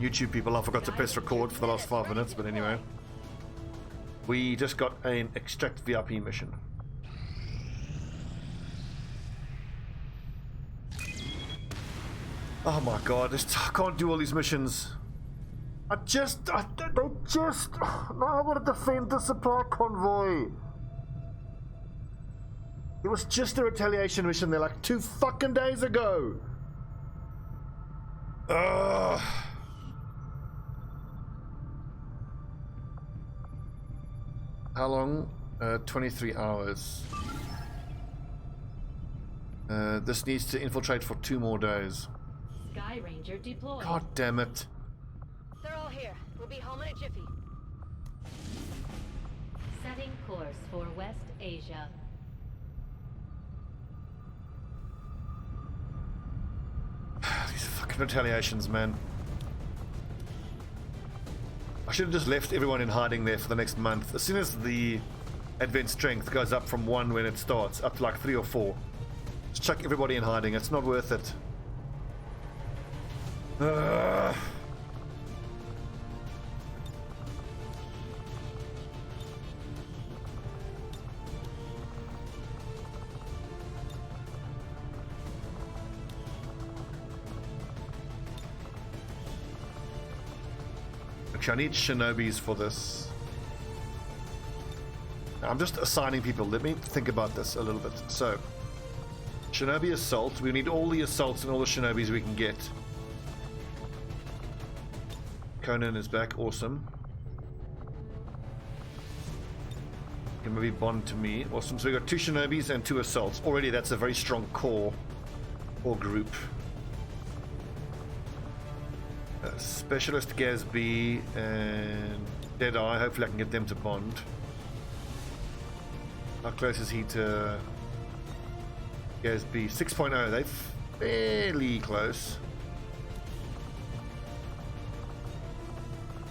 YouTube people, I forgot to press record for the last 5 minutes, but anyway. We just got an extract VIP mission. Oh my god, I can't do all these missions. I want to defend the supply convoy. It was just a retaliation mission there like 2 fucking days ago. Ugh. How long? 23 hours. This needs to infiltrate for 2 more days. Sky Ranger deployed. God damn it. They're all here. We'll be home in a jiffy. Setting course for West Asia. These fucking retaliations, man. I should have just left everyone in hiding there for the next month. As soon as the advent strength goes up from 1 when it starts, up to like 3 or 4. Just chuck everybody in hiding. It's not worth it. I need Shinobis for this. I'm just assigning people. Let me think about this a little bit. So, Shinobi assault. We need all the assaults and all the Shinobis we can get. Conan is back. Awesome. Can maybe bond to me. Awesome. So we got 2 Shinobis and 2 assaults. Already that's a very strong core or group. Specialist Gazby and Deadeye. Hopefully I can get them to bond. How close is he to Gazby? 6.0. They're fairly close.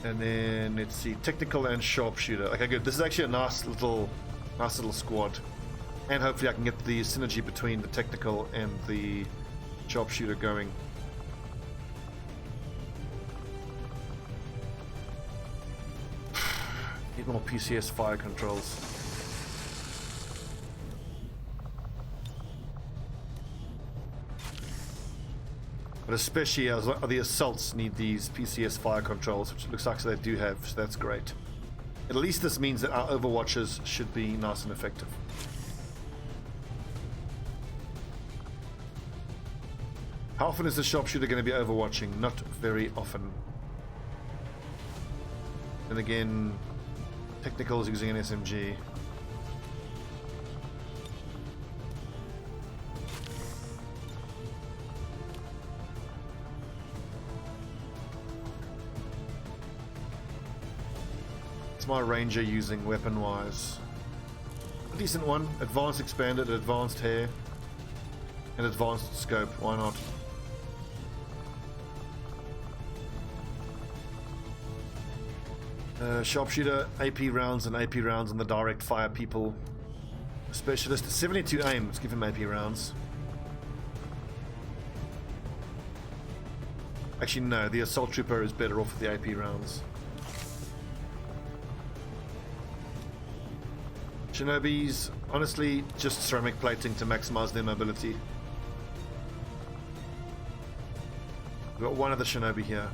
And then let's see, technical and sharpshooter. Okay, good. This is actually a nice little squad. And hopefully I can get the synergy between the technical and the sharpshooter going. Need more PCS fire controls. But especially as the assaults need these PCS fire controls, which it looks like they do have, so that's great. At least this means that our overwatches should be nice and effective. How often is the sharpshooter going to be overwatching? Not very often. And again, technical is using an SMG. It's my ranger using weapon-wise. A decent one. Advanced expanded, advanced hair, and advanced scope. Why not? Sharpshooter, AP rounds and AP rounds on the direct fire people. Specialist, 72 aim. Let's give him AP rounds. Actually, no. The assault trooper is better off with the AP rounds. Shinobis, honestly, just ceramic plating to maximize their mobility. We've got one other Shinobi here.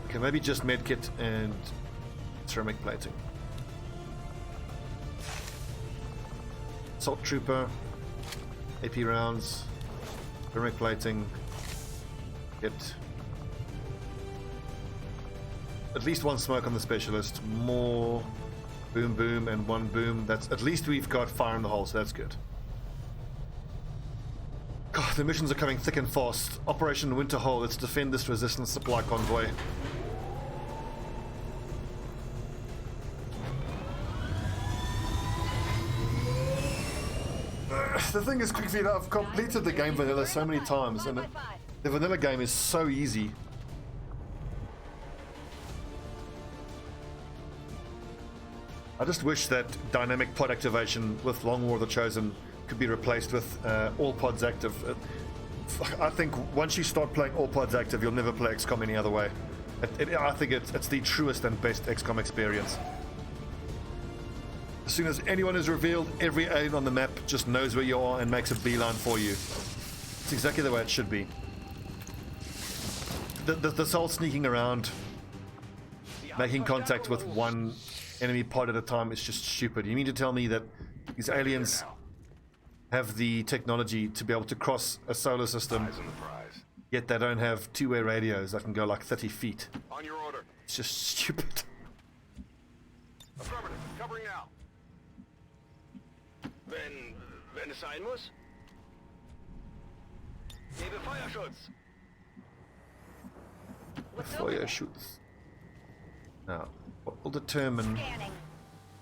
Okay, maybe just medkit and ceramic plating. Assault trooper, AP rounds, ceramic plating, get at least 1 smoke on the specialist, more boom boom and 1 boom. That's at least we've got fire in the hole, so that's good. God, the missions are coming thick and fast. Operation Winterhole, let's defend this resistance supply convoy. The thing is, quickly, I've completed the game vanilla so many times, and the vanilla game is so easy. I just wish that dynamic pod activation with Long War of the Chosen could be replaced with all pods active. I think once you start playing all pods active, you'll never play XCOM any other way. I think it's the truest and best XCOM experience. As soon as anyone is revealed, every alien on the map just knows where you are and makes a beeline for you. It's exactly the way it should be. This whole sneaking around, making contact with one enemy pod at a time is just stupid. You mean to tell me that these aliens have the technology to be able to cross a solar system, yet they don't have two-way radios that can go like 30 feet? On your order. It's just stupid. Affirmative. Covering now. Wenn es sein muss. Gebe Feuerschutz. Fire shoots. Now, what will determine Scanning.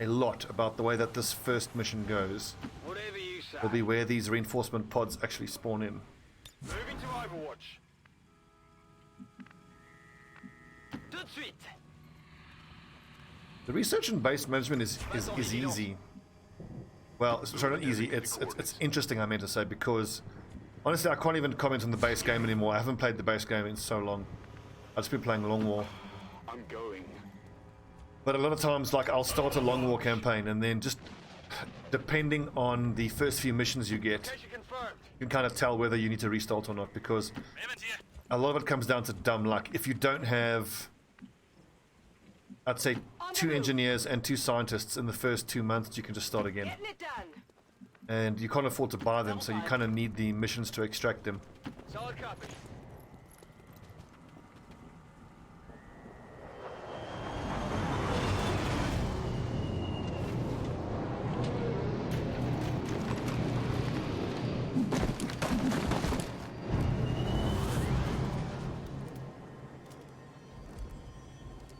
a lot about the way that this first mission goes Whatever you say. will be where these reinforcement pods actually spawn in. Moving to Overwatch. Tout de suite. The research and base management is easy. Well, sorry, not easy. It's interesting, I meant to say, because honestly, I can't even comment on the base game anymore. I haven't played the base game in so long. I've just been playing Long War. I'm going. But a lot of times, like, I'll start a Long War campaign, and then just depending on the first few missions you get, Location confirmed. you can kind of tell whether you need to restart or not, because a lot of it comes down to dumb luck. If you don't have, I'd say, 2 engineers and 2 scientists in the first 2 months, you can just start again. Getting it done. And you can't afford to buy them, so you kind of need the missions to extract them. Solid copy.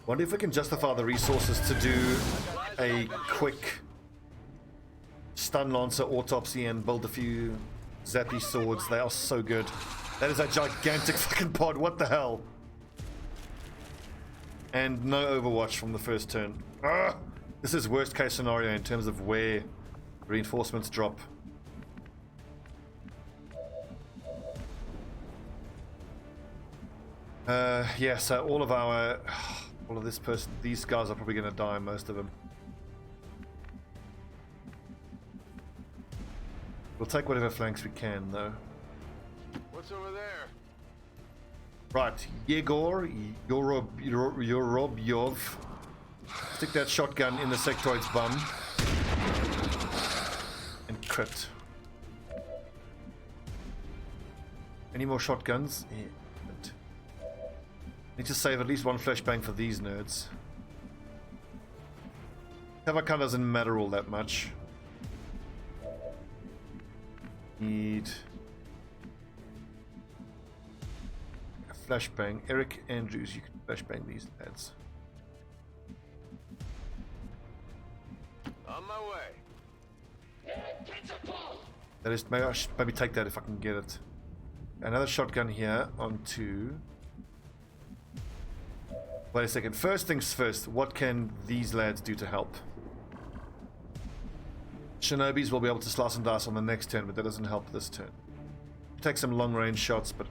Wonder if we can justify the resources to do a quick stun lancer autopsy and build a few zappy swords. They are so good. That is a gigantic fucking pod. What the hell? And no Overwatch from the first turn. Ah! This is worst case scenario in terms of where reinforcements drop. Yeah, so all of this person, these guys are probably going to die, most of them. We'll take whatever flanks we can, though. What's over there? Right, Yegor, Yorobyov. Stick that shotgun in the sectoid's bum. And crit. Any more shotguns? Yeah. Need to save at least 1 flashbang for these nerds. Cover count doesn't matter all that much. Need a flashbang. Eric Andrews, you can flashbang these lads. On my way. That is, maybe I should maybe take that if I can get it. Another shotgun here onto. Wait a second. First things first, what can these lads do to help? Shinobis will be able to slice and dice on the next turn, but that doesn't help this turn. Take some long range shots, but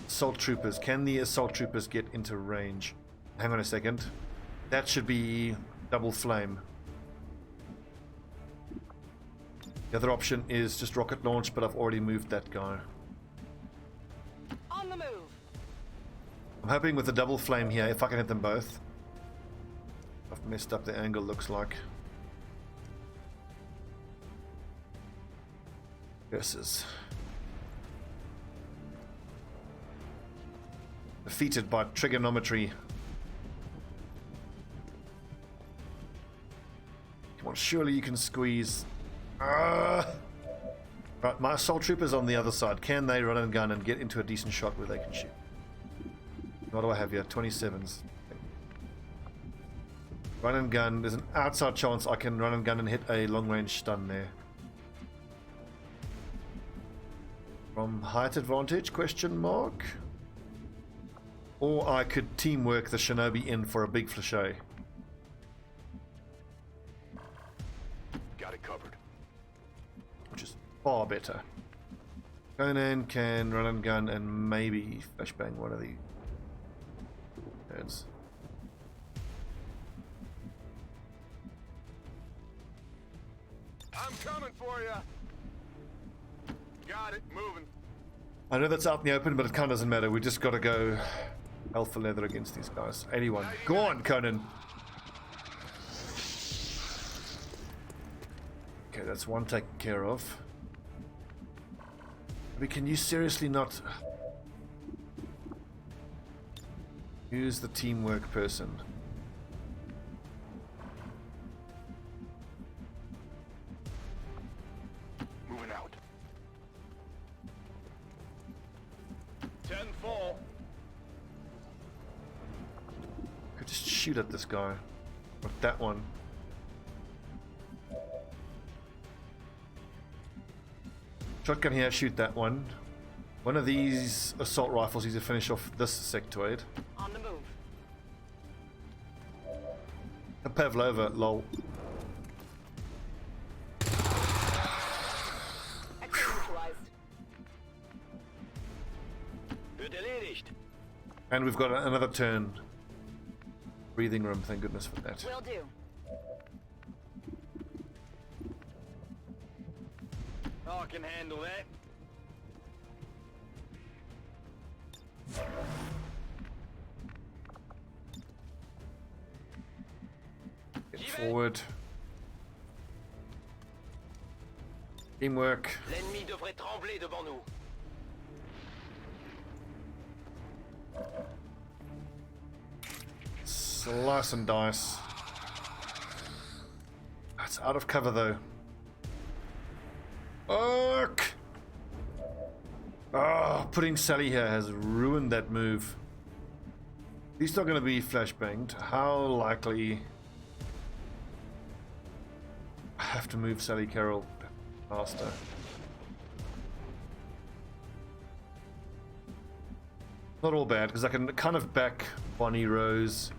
assault troopers. Can the assault troopers get into range? Hang on a second. That should be double flame. The other option is just rocket launch, but I've already moved that guy. On the move. I'm hoping with the double flame here, if I can hit them both. I've messed up the angle, looks like. Versus. Defeated by trigonometry. Come on, surely you can squeeze. Right, my assault troopers on the other side. Can they run and gun and get into a decent shot where they can shoot? What do I have here? 27s. Run and gun. There's an outside chance I can run and gun and hit a long range stun there. From height advantage, question mark? Or I could teamwork the Shinobi in for a big flèche. Got it covered. Which is far better. Conan can run and gun and maybe flashbang one of the heads. I'm coming for you. Got it. Moving. I know that's out in the open, but it kind of doesn't matter. We just got to go hell for leather against these guys. 81. Go on, Conan. Okay, that's one taken care of. I mean, can you seriously not use the teamwork person? Moving out. 10 full. Could just shoot at this guy. Or that one. Shotgun here, shoot that one. One of these assault rifles needs to finish off this sectoid. On the move. A Pavlova, lol. Exit neutralized. Wird erledigt. And we've got another turn. Breathing room, thank goodness for that. Will do. Oh, I can handle that. Get forward. Teamwork. L'ennemi devrait trembler devant nous. Slice and dice. It's out of cover though. Fuck! Oh, putting Sally here has ruined that move. He's not going to be flashbanged. How likely? I have to move Sally Carroll faster. Not all bad, because I can kind of back Bonnie Rose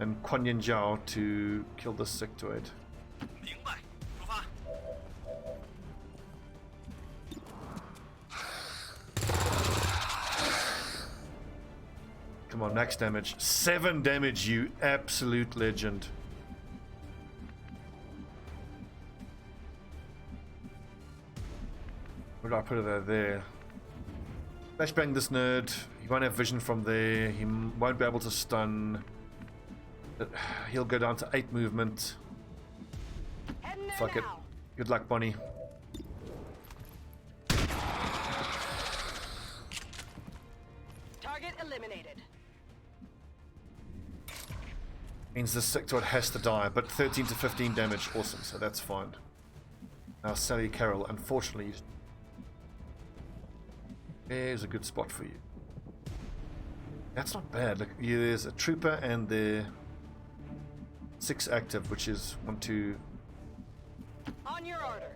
and Kuan Yin Zhao to kill this sectoid. Come on, max damage. 7 damage, you absolute legend. Where did I put it there? Flashbang this nerd. He won't have vision from there. He won't be able to stun. He'll go down to 8 movement. Heading there Fuck it. now. Good luck, Bonnie. Target eliminated. Means this sectoid has to die, but 13 to 15 damage. Awesome, so that's fine. Now, Sally Carroll, unfortunately, there's a good spot for you. That's not bad. Look, there's a trooper and the 6 active, which is 1, 2. On your order.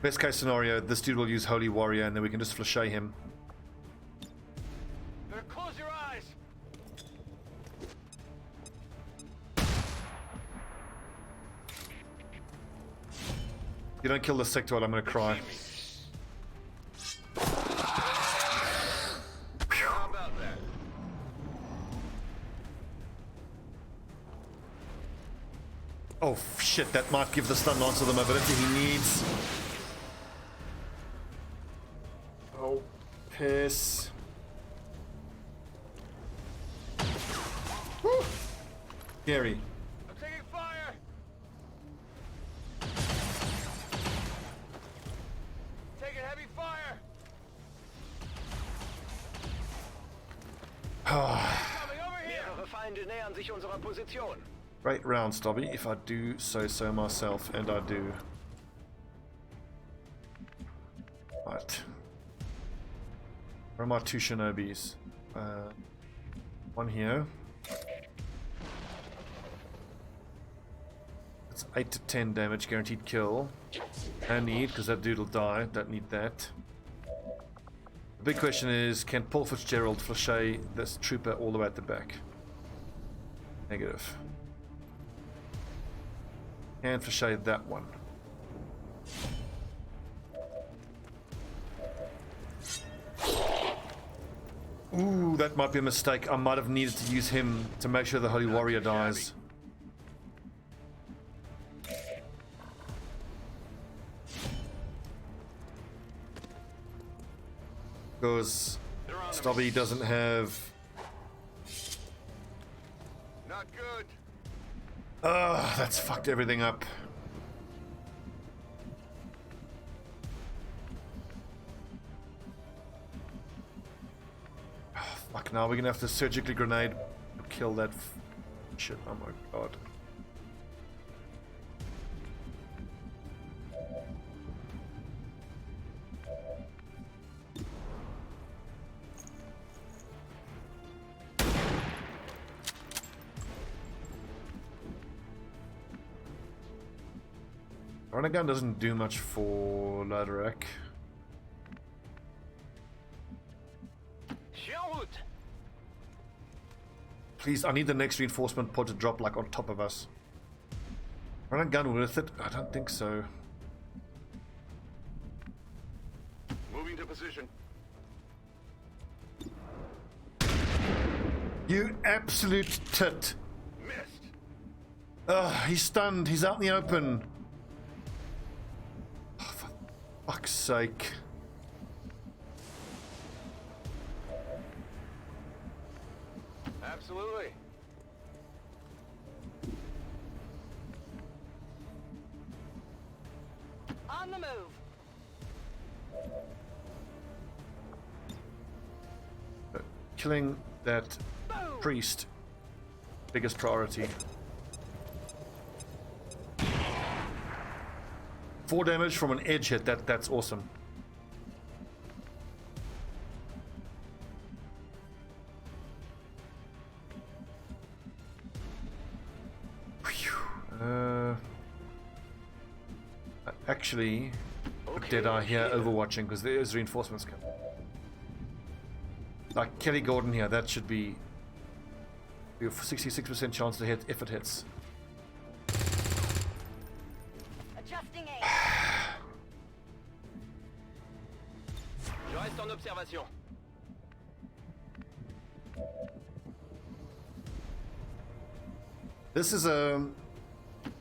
Best case scenario, this dude will use Holy Warrior, and then we can just flashay him. Better close your eyes. If you don't kill this sectoid, I'm gonna cry. How about that? Oh shit, that might give the stun lancer the mobility he needs. Oh, piss. Woo! Scary. I'm taking fire. Taking heavy fire. Coming over here. Mehrere Feinde nähern sich unserer Position. Great round, Stobbie, if I do say so myself, and I do. Right. Where are my 2 Shinobis? One here. It's 8 to 10 damage, guaranteed kill. No need, because that dude will die. Don't need that. The big question is, can Paul Fitzgerald flashay this trooper all the way at the back? Negative. Can flashay that one. Ooh, that might be a mistake. I might have needed to use him to make sure the Holy Warrior dies. Because Stobbie doesn't have... Not good. Ugh, that's fucked everything up. Fuck, now we're gonna have to surgically grenade to kill that shit. Oh my god. Running gun doesn't do much for Laderack. Please, I need the next reinforcement pod to drop like on top of us. Running gun worth it? I don't think so. Moving to position. You absolute tit. Missed. Ugh, he's stunned. He's out in the open. Oh, for fuck's sake. Absolutely. On the move. Killing that priest. Biggest priority. 4 damage from an edge hit. That's awesome. Actually, put Deadeye here overwatching because there is reinforcements coming. Like Kelly Gordon here, that should be a 66% chance to hit if it hits. Adjusting aim. Je reste en observation. This is a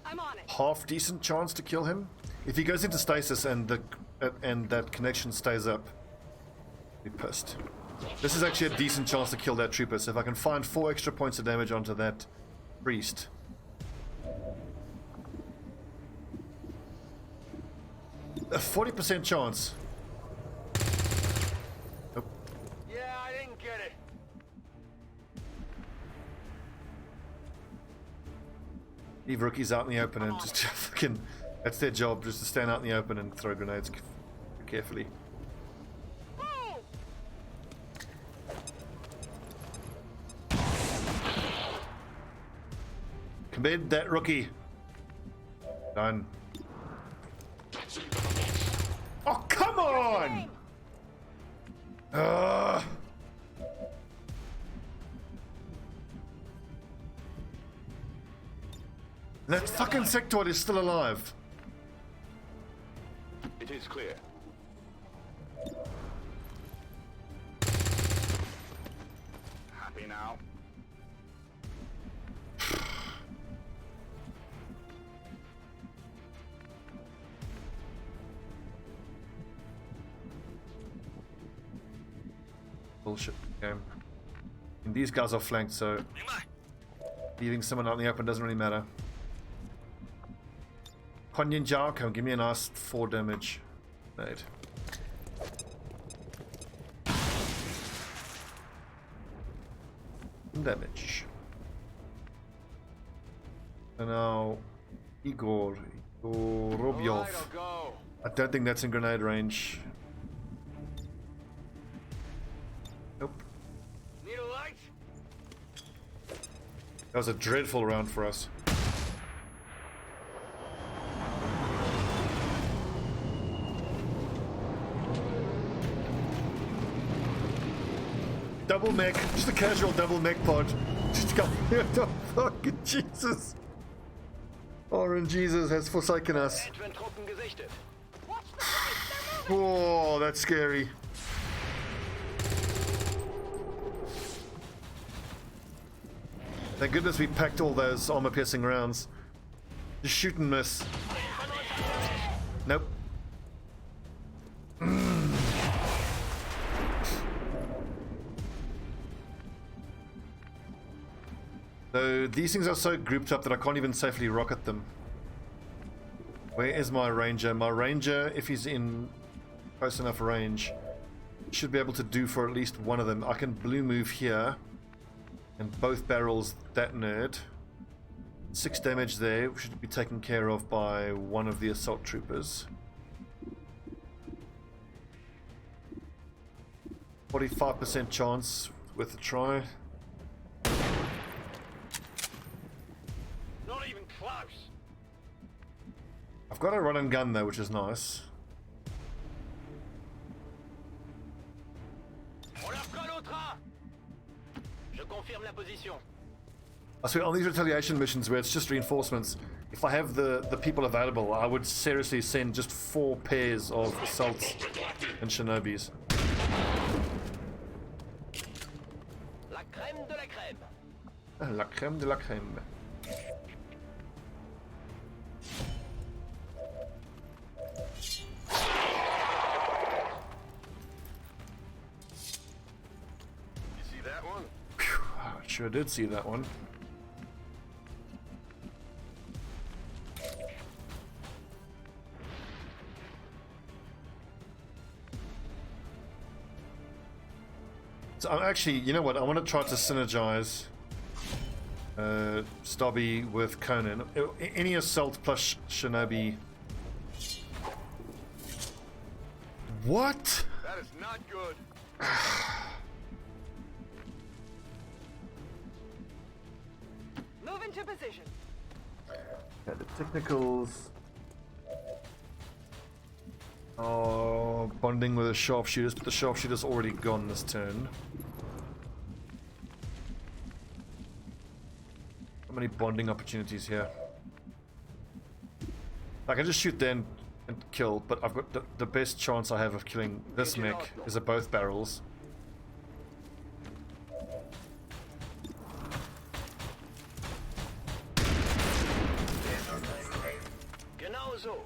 I'm on it. half decent chance to kill him. If he goes into stasis and that connection stays up, be pissed. This is actually a decent chance to kill that trooper. So if I can find 4 extra points of damage onto that priest. A 40% chance. Nope. Yeah, I didn't get it. Leave rookies out in the open and just fucking... That's their job, just to stand out in the open and throw grenades carefully. Commit that rookie. Done. Oh, come on! That fucking sectoid is still alive. It is clear. Happy now. Bullshit game. And these guys are flanked, so leaving someone out in the open doesn't really matter. Konyin Jiao, come give me a nice 4 damage. Nade. Damage. And now Igor Robyov. Alright, I'll go. I don't think that's in grenade range. Nope. Need a light? That was a dreadful round for us. Double mech, just a casual double mech pod. Just come here, fucking Jesus. Orange Jesus has forsaken us. Advent-Truppen gesichtet. Watch the right. They're moving. Oh, that's scary. Thank goodness we packed all those armor-piercing rounds. Just shoot and miss. Nope. So these things are so grouped up that I can't even safely rocket them. Where is my ranger? My ranger, if he's in close enough range, should be able to do for at least one of them. I can blue move here and both barrels that nerd. 6 damage there should be taken care of by one of the assault troopers. 45% chance with a try. Not even close. I've got a run and gun though, which is nice. On leur colle au train. Je confirme la position. I swear, on these retaliation missions where it's just reinforcements, if I have the people available, I would seriously send just 4 pairs of assaults and Shinobis. La crème de la crème. La crème de la crème. You see that one? Phew, I sure did see that one. So I'm actually, you know what, I want to try to synergize Stobbie with Conan. Any assault plus Shinobi. What? That is not good. Move into position. Yeah, the technicals. Oh, bonding with the sharpshooters, but the sharpshooter's already gone this turn. How many bonding opportunities here? I can just shoot then and kill, but I've got the best chance I have of killing this mech is at both barrels. Genau so.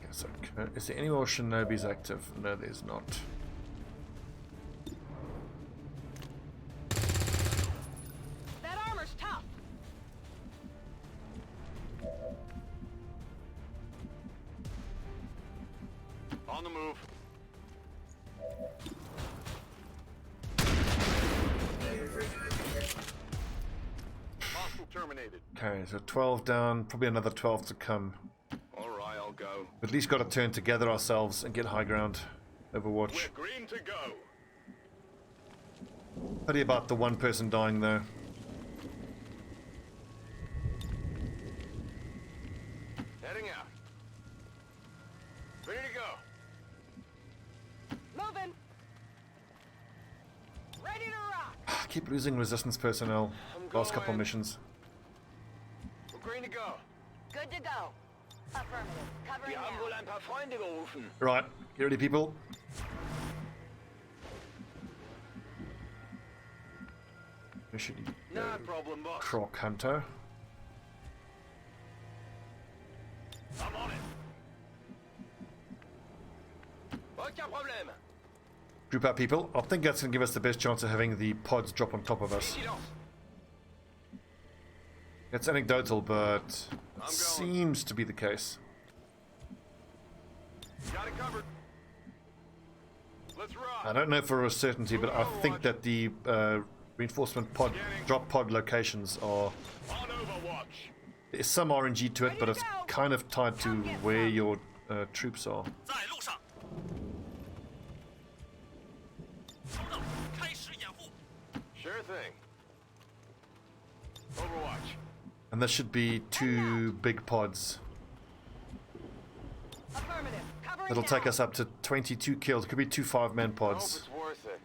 Okay, so is there any more Shinobis active? No, there's not. That armor's tough. On the move. Hostile terminated. Okay, so 12 down, probably another 12 to come. All right, I'll go. At least got to turn to gather ourselves and get high ground. Overwatch. We're green to go. Pity about the one person dying though. Heading out. Ready to go. Moving. Ready to rock. I keep losing resistance personnel. Last couple going. missions. We're green to go. Good to go. Affirmative. Covering Wir haben wohl now. ein paar Freunde gerufen. Right, get ready people. Mission No problem, boss. Croc Hunter. I'm on it. Aucun problème. Group up people. I think that's going to give us the best chance of having the pods drop on top of us. Vigilance. It's anecdotal, but I'm going. seems to be the case. Got it covered. Let's I ride. don't know for a certainty, but I think that the reinforcement pod, drop pod locations are... On Overwatch. There's some RNG to it, but it's kind of tied to where your troops are. 在路上。收到，开始掩护。 Sure thing. Overwatch. And there should be 2 big pods. Affirmative. Covering It'll take now. us up to 22 kills. It could be 2 5-man Hope pods. it's worth it.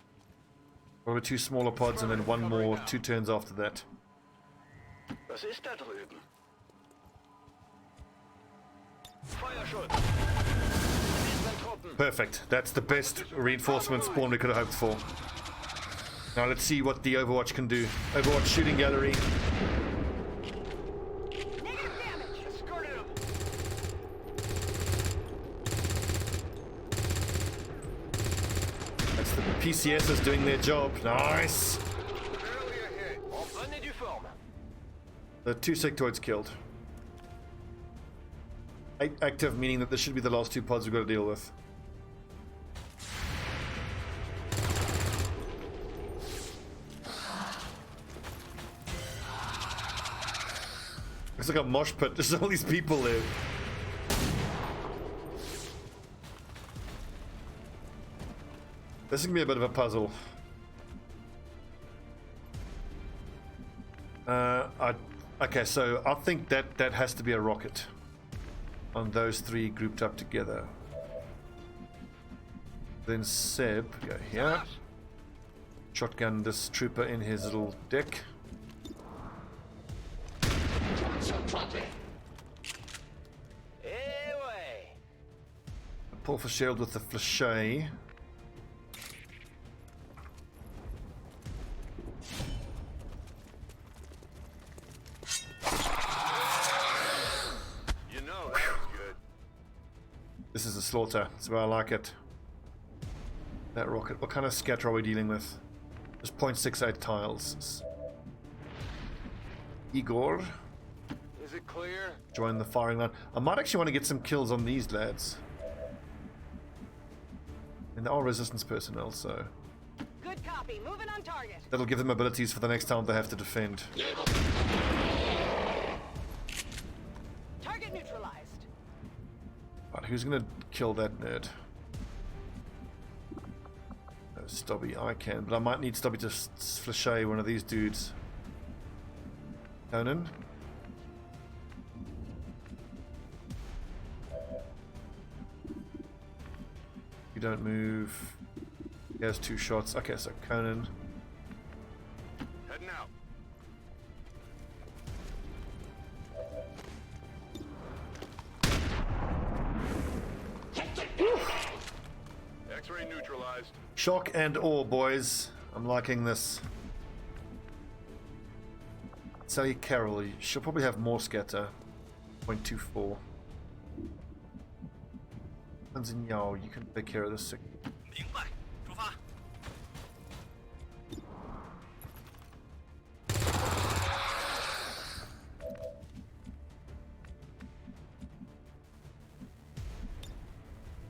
Or 2 smaller pods and then 1 more 2 turns after that. Was ist da drüben? Feuerschutz. Truppen. Perfect. That's the best reinforcement spawn we could have hoped for. Now let's see what the Overwatch can do. Overwatch shooting gallery. Negative damage. Escorted him. That's the PCSs doing their job. Nice. Barely a hit. En bonne du forme. The 2 sectoids killed. 8 active, meaning that this should be the last 2 pods we've got to deal with. It's like a mosh pit. There's all these people there. This is gonna be a bit of a puzzle. Okay, so I think that has to be a rocket on those 3 grouped up together. Then Seb, go here. Shotgun this trooper in his little deck. Away. Pull for shield with the flèche. You know that was good. This is a slaughter. That's where I like it. That rocket. What kind of scatter are we dealing with? Just 0.68 tiles. Igor, Is it clear? join the firing line. I might actually want to get some kills on these lads. And they're all resistance personnel, so Good copy. Moving on target. that'll give them abilities for the next time they have to defend. Target neutralized. Right, who's gonna kill that nerd? Stobbie, I can, but I might need Stobbie to flèche one of these dudes. Conan? You don't move. He has 2 shots. Okay, so Conan. Heading out. X-ray neutralized. Shock and awe, boys. I'm liking this. Sally Carroll, she'll probably have more scatter. 0.24. Hansen Yao, you can take care of this. 明白，出发。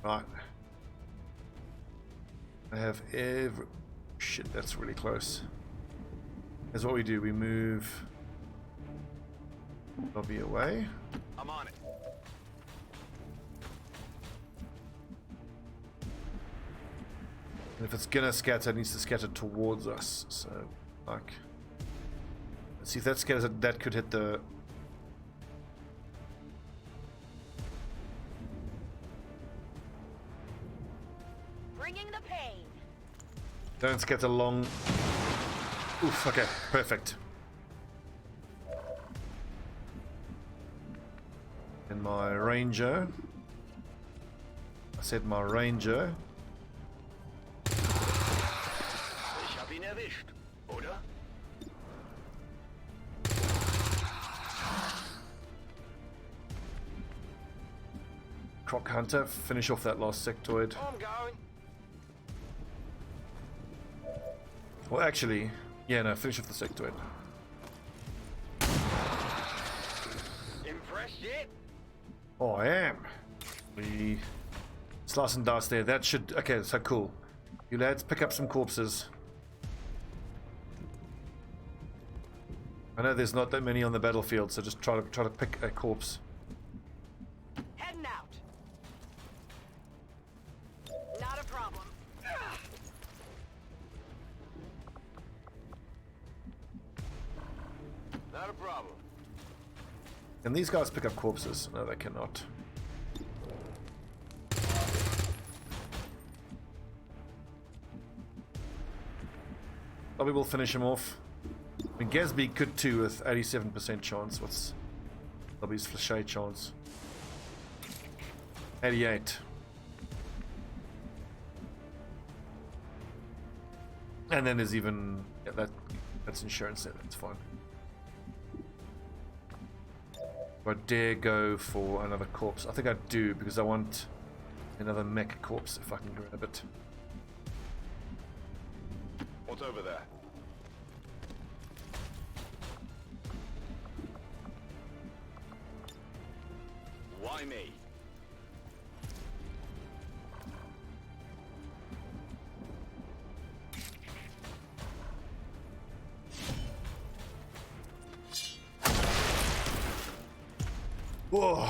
Right. I have every... Shit, that's really close. Here's what we do. We move... Lobby away. I'm on it. And if it's gonna scatter, it needs to scatter towards us. So, like... Let's see if that scatters, that could hit the... Bringing the pain. Don't scatter long. Oof, okay, perfect. And my ranger. I said my ranger. Ich hab ihn erwischt, oder? Croc Hunter, finish off that last sectoid. I'm going. Well, actually, yeah, no, finish off the sectoid. Impressed yet? Oh, I am. We slice and dice there. That should... Okay, so cool. You lads, pick up some corpses. I know there's not that many on the battlefield, so just try to pick a corpse. Heading out. Not a problem. Not a problem. Can these guys pick up corpses? No, they cannot. Probably will finish him off. I mean, Gatsby could too with 87% chance. What's Lobby's flèche chance? 88. And then there's even that's insurance there. That's fine. Do I dare go for another corpse? I think I do because I want another mech corpse if I can grab it. What's over there? Why me? Whoa.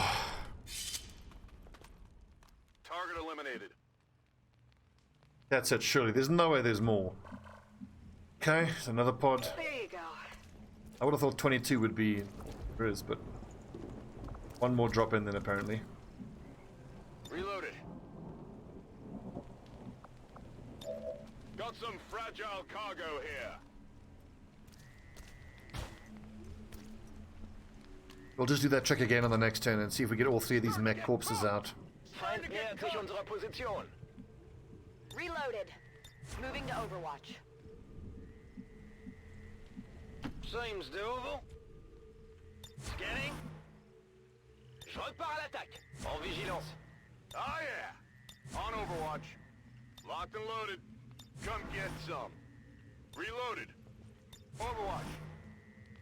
Target eliminated. That's it, surely. There's no way there's more. Okay, so another pod. There you go. I would have thought 22 would be there is, but one more drop in then apparently. Reloaded. Got some fragile cargo here. We'll just do that trick again on the next turn and see if we get all three of these mech corpses out. Feind nähert sich unserer Position. Reloaded. Moving to Overwatch. Seems doable. Scanning. Je repars à l'attaque. En vigilance. Oh yeah. On Overwatch. Locked and loaded. Come get some. Reloaded. Overwatch.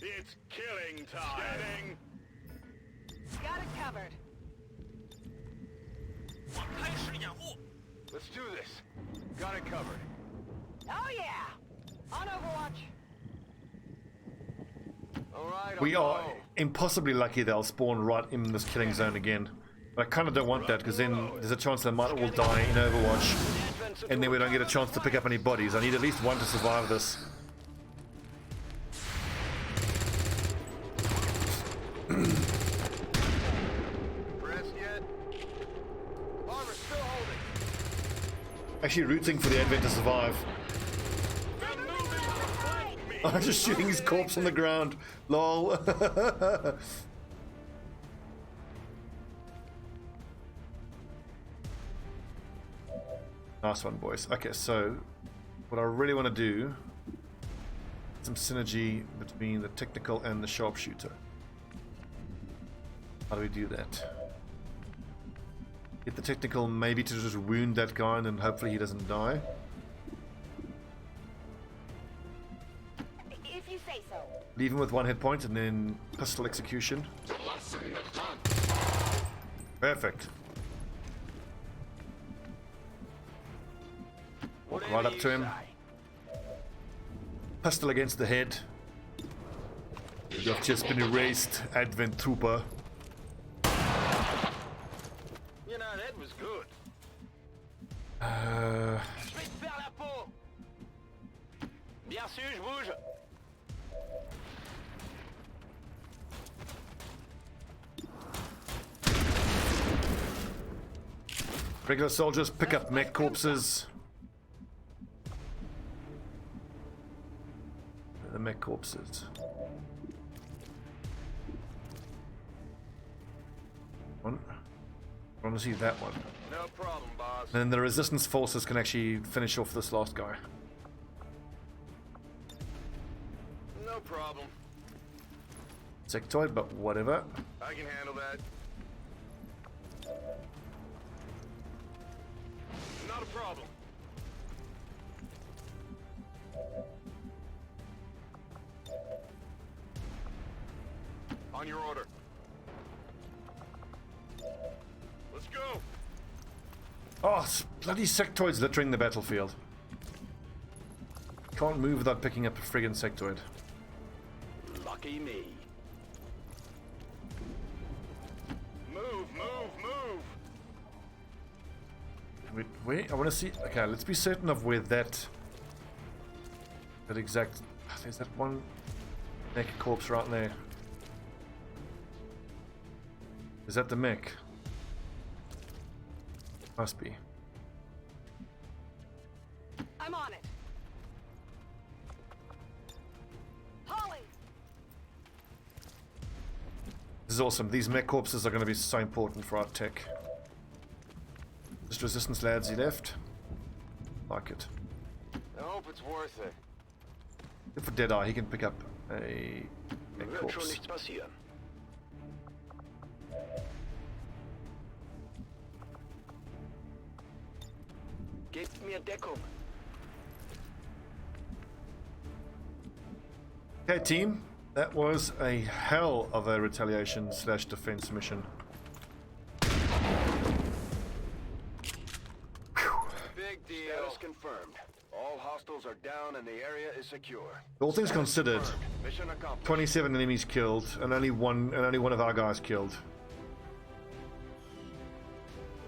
It's killing time. Scanning. Got it covered. 我开始掩护。 Let's do this. Got it covered. Oh yeah. On Overwatch. All right. We are impossibly lucky they'll spawn right in this killing zone again. But I kind of don't want that because then there's a chance they might all die in Overwatch and then we don't get a chance to pick up any bodies. I need at least one to survive this. Pressed yet? Armor still holding. Actually rooting for the Advent to survive. They're moving to flank me. I'm just shooting his corpse on the ground. Lol. Nice one, boys. Okay, so what I really want to do, some synergy between the technical and the sharpshooter. How do we do that? Get the technical maybe to just wound that guy and then hopefully he doesn't die. If you say so. Leave him with one hit point and then pistol execution. Perfect. Walk right up to him. Pistol against the head. You have just been erased, Advent Trooper. You know, that was good. Straight vers la peau. Bien sûr, je bouge. Regular soldiers pick up mech corpses. The mech corpses. One. I want to see that one. No problem, boss. And then the resistance forces can actually finish off this last guy. No problem. Sectoid, but whatever. I can handle that. Not a problem. On your order. Let's go. Oh, bloody sectoids littering the battlefield. Can't move without picking up a friggin' sectoid. Lucky me. Move, move, move. Wait, I want to see. Okay, let's be certain of where that exact. There's that one mech corpse right there. Is that the mech? Must be. I'm on it. Holly. This is awesome. These mech corpses are going to be so important for our tech. Just resistance lads he left. Like it. All hope it's worth it. Good for Deadeye, he can pick up a Wird schon corpse. nichts passieren. Gebt mir Deckung. Okay, team, that was a hell of a retaliation slash defense mission. Big deal. Status confirmed. All hostiles are down and the area is secure. All things considered, Mission accomplished. 27 enemies killed, and only one of our guys killed.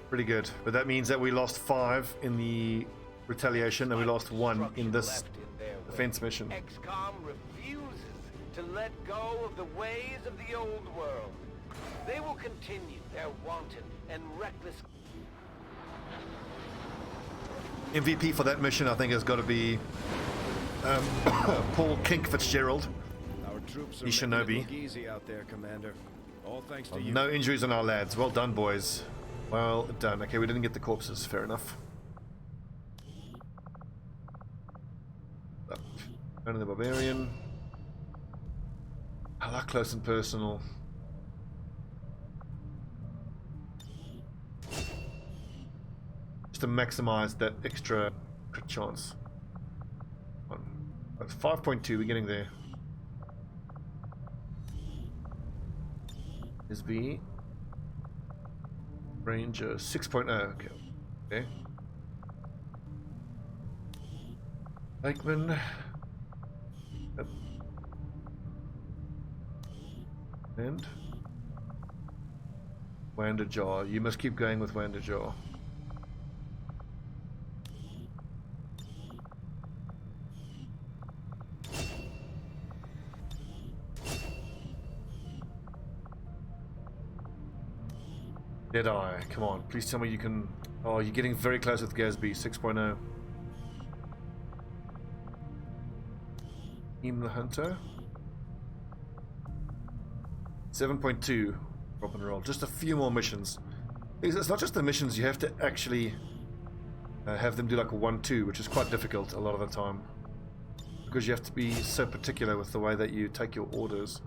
Pretty good, but that means that we lost 5 in the retaliation, and we lost 1 in this Left in their way. defense mission. XCOM refuses to let go of the ways of the old world. They will continue their wanton and reckless. MVP for that mission, I think, has got to be Paul Kink Fitzgerald. Our troops are He's making it Shinobi. look easy out there, Commander. All thanks to you. No injuries on our lads. Well done, boys. Well done. Okay, we didn't get the corpses. Fair enough. Only the Barbarian. I like close and personal. Just to maximize that extra crit chance. That's 5.2. We're getting there. Is B. Ranger 6.0. Okay. Okay. Lakeman. Yep. And Wanderjaw. You must keep going with Wanderjaw. Deadeye, come on, please tell me you can. Oh, you're getting very close with Gatsby 6.0. Team the Hunter 7.2. Drop and roll. Just a few more missions. It's not just the missions, you have to actually have them do like a 1-2, which is quite difficult a lot of the time. Because you have to be so particular with the way that you take your orders.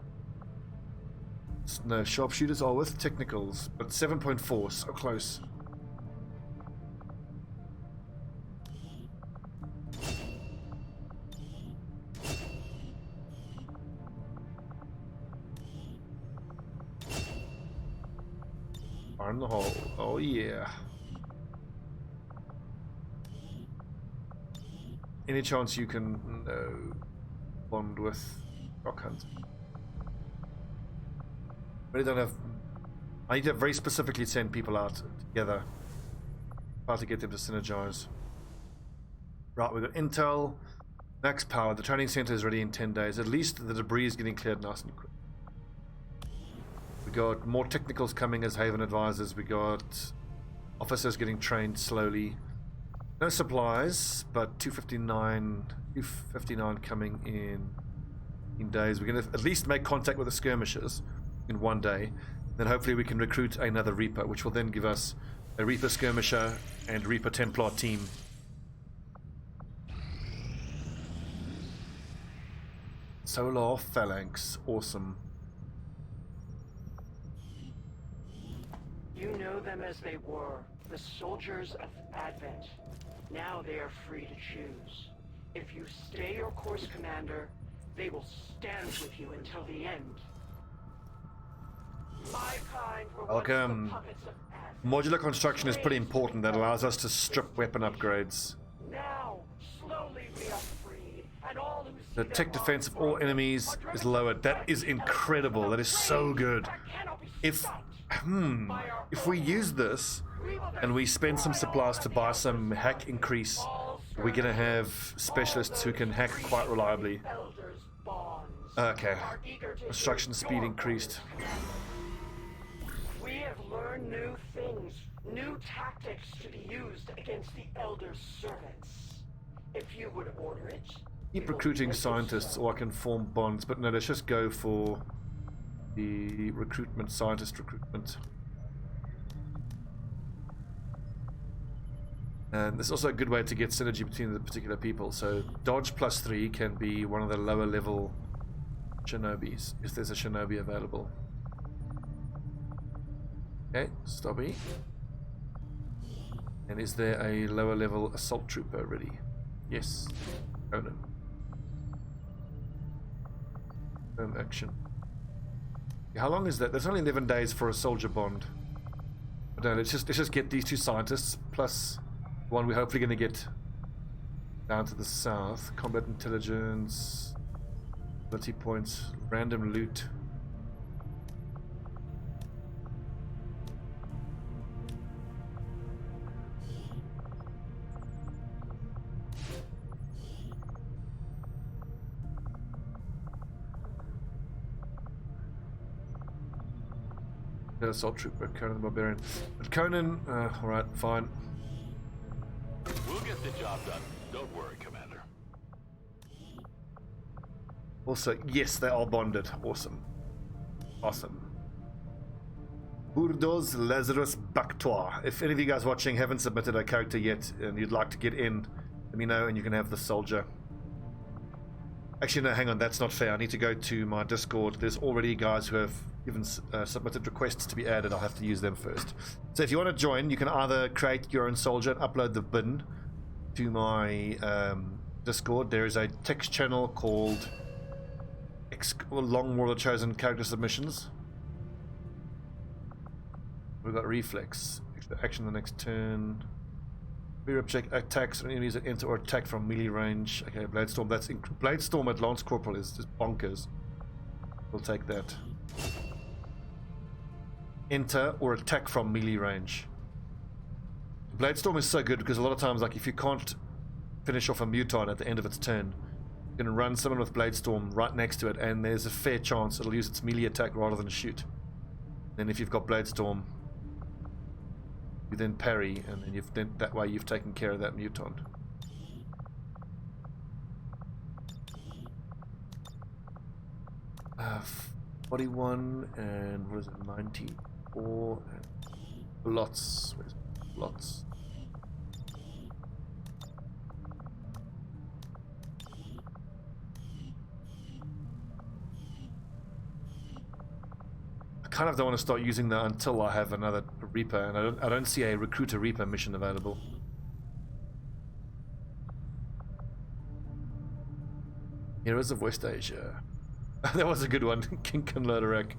No, sharpshooters are with technicals, but 7.4, so close. Fire in the hole. Oh yeah. Any chance you can bond with Rock Hunt? Really don't have. I need to very specifically send people out together. How to get them to synergize. Right, we've got intel, max power. The training center is ready in 10 days. At least the debris is getting cleared nice and quick. We got more technicals coming as Haven advisors. We got officers getting trained slowly. No supplies, but 259 coming in days. We're going to at least make contact with the skirmishers in 1 day. Then hopefully we can recruit another Reaper, which will then give us a Reaper skirmisher and Reaper Templar team. Solar Phalanx, awesome. You know them as they were, the soldiers of Advent. Now they are free to choose. If you stay your course, Commander, they will stand with you until the end. My kind were once the puppets of Advent. Modular construction is pretty important. That allows us to strip weapon upgrades. Now, slowly we are freed, and all who see The tech them defense of all enemies is lowered. That is incredible. That is so good. If we use this and we spend some supplies to buy some hack increase, we're gonna have specialists who can hack quite reliably. Okay. Construction speed increased. We have learned new things, new tactics to be used against the Elder's servants. If you would order it. Keep recruiting scientists, or I can form bonds, but no, let's just go for the recruitment, scientist recruitment. And there's also a good way to get synergy between the particular people. So dodge +3 can be one of the lower level Shinobis, if there's a Shinobi available. Okay, Stobbie. And is there a lower level assault trooper ready? Yes. Conan. Firm action. How long is that? There's only 11 days for a soldier bond. But no, let's just get these 2 scientists plus one we're hopefully going to get down to the south. Combat intelligence, ability points, random loot. Assault trooper, Conan the Barbarian. But Conan, alright, fine. We'll get the job done. Don't worry, Commander. Also, yes, they are bonded. Awesome. Awesome. Burdos Lazarus Bactoire. If any of you guys watching haven't submitted a character yet and you'd like to get in, let me know and you can have the soldier. Actually, no, hang on, that's not fair. I need to go to my Discord. There's already guys who have given submitted requests to be added. I'll have to use them first. So if you want to join, you can either create your own soldier and upload the bin to my Discord. There is a text channel called Long War of the Chosen Character Submissions. We've got reflex, extra action the next turn. Rear check attacks on enemies that enter or attack from melee range. Okay, Bladestorm. That's Bladestorm at Lance Corporal is just bonkers. We'll take that. Enter or attack from melee range. Bladestorm is so good because a lot of times, like if you can't finish off a muton at the end of its turn, you can run someone with Bladestorm right next to it, and there's a fair chance it'll use its melee attack rather than shoot. Then if you've got Bladestorm, you then parry, and then that way you've taken care of that muton. Uh, 41 and what is it? 94 and lots. Where's lots? I kind of don't want to start using that until I have another Reaper, and I don't see a Recruiter Reaper mission available. Heroes of West Asia. That was a good one. Kink and Loderak.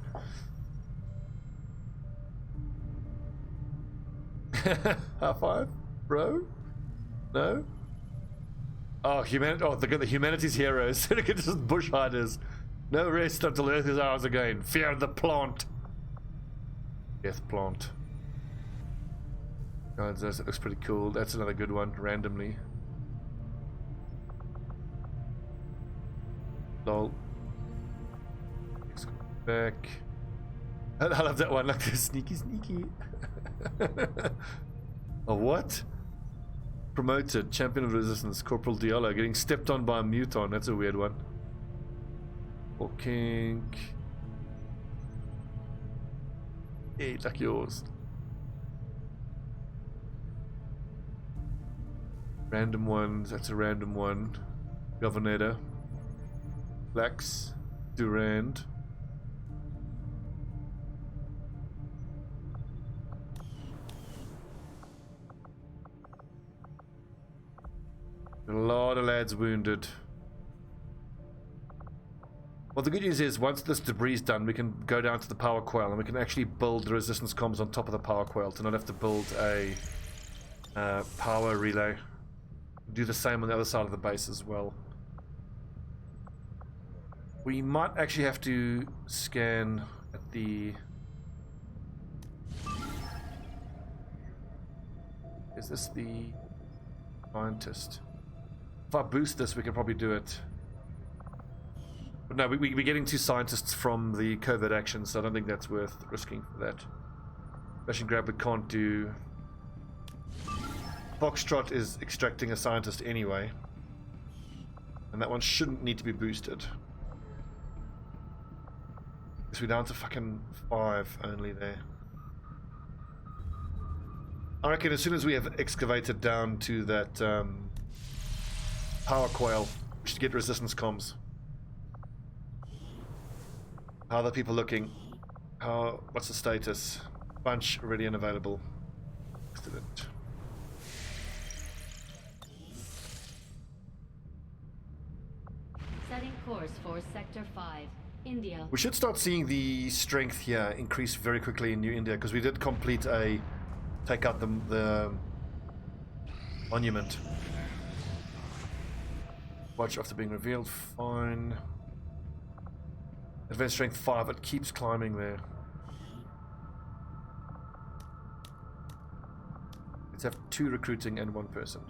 High five, bro? No? Oh, the humanity's heroes. Look at just bush hiders. No rest until Earth is ours again. Fear the plant. Death plant. Oh, that looks pretty cool. That's another good one, randomly. Lol. Let's go back. I love that one, like this sneaky. Oh, what? Promoted, Champion of Resistance, Corporal Diallo, getting stepped on by a muton. That's a weird one. Or kink. Hey, like yours. Random ones, that's a random one. Governor. Flex. Durand. A lot of lads wounded. Well, the good news is, once this debris is done, we can go down to the power coil and we can actually build the resistance comms on top of the power coil to not have to build a power relay. Do the same on the other side of the base as well. We might actually have to scan at the... Is this the scientist? If I boost this, we can probably do it. But no, we're getting 2 scientists from the covert action, so I don't think that's worth risking for that. Smash and grab we can't do. Foxtrot is extracting a scientist anyway. And that one shouldn't need to be boosted. Because we're down to fucking 5 only there. I reckon as soon as we have excavated down to that power coil, we should get resistance comms. How are the people looking? What's the status? Bunch ready and available. Excellent. Setting course for Sector 5, India. We should start seeing the strength here increase very quickly in New India, because we did complete take out the monument. Watch after being revealed, fine. Advanced strength 5, it keeps climbing there. Let's have 2 recruiting and 1 person.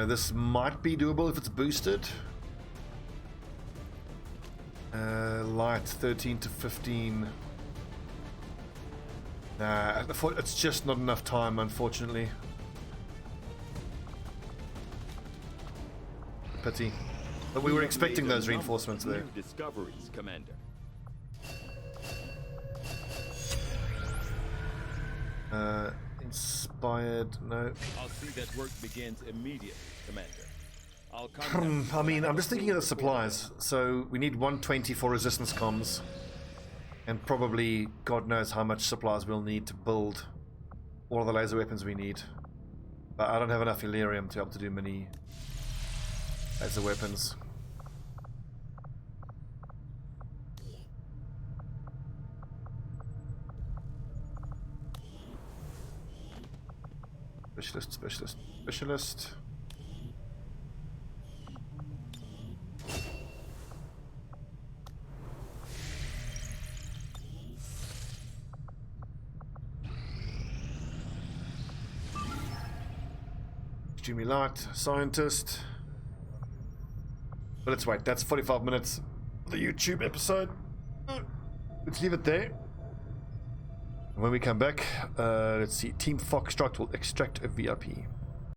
This might be doable if it's boosted. Light 13 to 15. Nah, it's just not enough time, unfortunately. Pity. But we were expecting those reinforcements there. Discoveries, Commander. Inspired, no. I'll see that work begins immediately, Commander. I mean, I'm just thinking of the supplies. So we need 120 for resistance comms. And probably, God knows how much supplies we'll need to build all of the laser weapons we need. But I don't have enough Illyrium to be able to do many laser weapons. Specialist, specialist, specialist. Extremely light, scientist. But let's wait, that's 45 minutes of the YouTube episode. Let's leave it there. When we come back, let's see, Team Foxtrot will extract a VIP.